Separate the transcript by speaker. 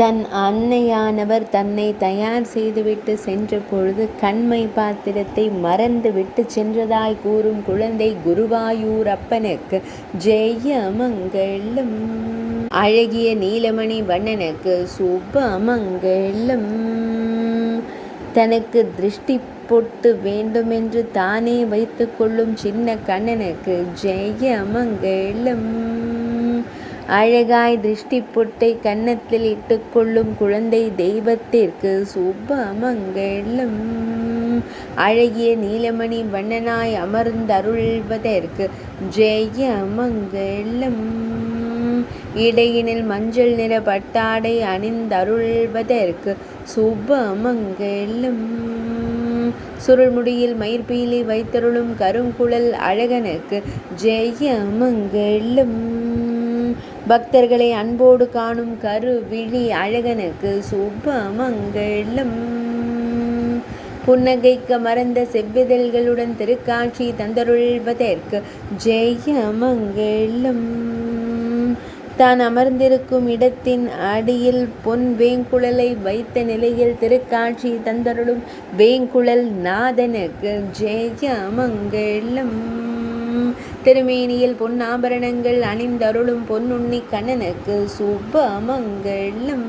Speaker 1: தன் அன்னையானவர் தன்னை தயார் செய்துவிட்டு சென்ற பொழுது கண்மை பாத்திரத்தை மறந்து விட்டு சென்றதாய் கூறும் குழந்தை குருவாயூரப்பனுக்கு ஜெயமங்கலம். அழகிய நீலமணி வண்ணனுக்கு சுபமங்கலம். தனக்கு திருஷ்டி பொட்டு வேண்டுமென்று தானே வைத்து கொள்ளும் சின்ன கண்ணனுக்கு ஜெயமங்கலம். அழகாய் திருஷ்டி பொட்டை கன்னத்தில் இட்டுக்கொள்ளும் குழந்தை தெய்வத்திற்கு சுபமங்கலம். அழகிய நீலமணி வண்ணனாய் அமர்ந்தருள்வதற்கு ஜெயமங்கலம். இடையினில் மஞ்சள் நிற பட்டாடை அணிந்தருள்வதற்கு சுபமங்கலம். சுருள்முடியில் மயிர்பீலி வைத்தருளும் கருங்குழல் அழகனுக்கு ஜெயமங்கலம். பக்தர்களை அன்போடு காணும் கருவிழி அழகனுக்கு சுபமங்கலம். புன்னகைக்க மறந்த செவ்விதழ்களுடன் திருக்காட்சி தந்தருள்வதற்கு ஜெயமங்கலம். தான் அமர்ந்திருக்கும் இடத்தின் அடியில் பொன் வேங்குழலை வைத்த நிலையில் திருக்காட்சி தந்தருளும் வேங்குழல் நாதனுக்கு ஜெயமங்கலம். திருமேனியில் பொன்னாபரணங்கள் அணிந்தருளும் பொன்னுண்ணி கண்ணனுக்கு சுபமங்கலம்.